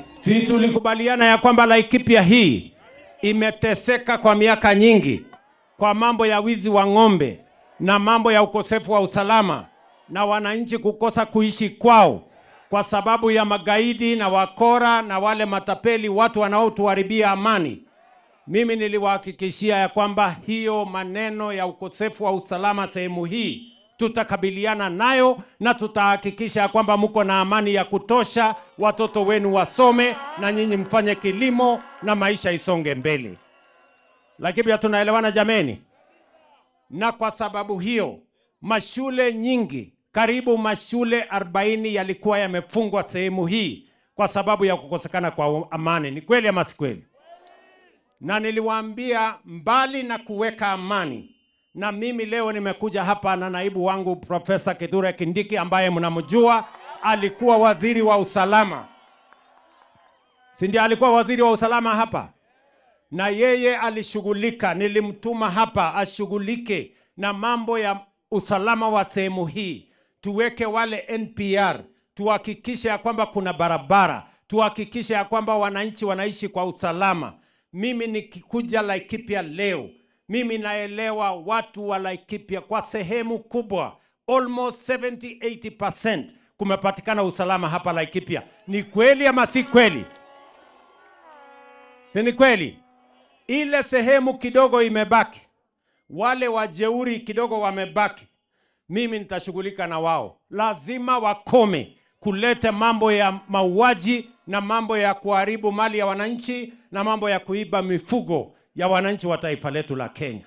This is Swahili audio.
Si tulikubaliana ya kwamba Laikipia hii imeteseka kwa miaka nyingi kwa mambo ya wizi wa ng'ombe na mambo ya ukosefu wa usalama na wananchi kukosa kuishi kwao kwa sababu ya magaidi na wakora na wale matapeli, watu wanaotuharibia amani. Mimi niliwahakikishia ya kwamba hiyo maneno ya ukosefu wa usalama sehemu hii tutakabiliana nayo na tutahakikisha kwamba mko na amani ya kutosha, watoto wenu wasome na nyinyi mfanye kilimo na maisha isonge mbele. Lakini pia tunaelewana jameni? Na kwa sababu hiyo mashule nyingi, karibu mashule 40 yalikuwa yamefungwa sehemu hii kwa sababu ya kukosekana kwa amani. Ni kweli ama si kweli? Na niliwaambia mbali na kuweka amani, na mimi leo nimekuja hapa na naibu wangu Profesa Kithure Kindiki ambaye mnamjua, alikuwa waziri wa usalama. Si ndiye alikuwa waziri wa usalama hapa? Na yeye alishughulika, nilimtuma hapa ashughulike na mambo ya usalama wa sehemu hii. Tuweke wale NPR, tuhakikishe ya kwamba kuna barabara, tuhakikishe ya kwamba wananchi wanaishi kwa usalama. Mimi nikikuja Laikipia leo, mimi naelewa watu wa Laikipia kwa sehemu kubwa, almost 70-80% kumepatikana usalama hapa Laikipia. Ni kweli ama si kweli? Si ni kweli? Ile sehemu kidogo imebaki, wale wajeuri kidogo wamebaki, mimi nitashughulika na wao. Lazima wakome kuleta mambo ya mauaji na mambo ya kuharibu mali ya wananchi na mambo ya kuiba mifugo ya wananchi wa taifa letu la Kenya.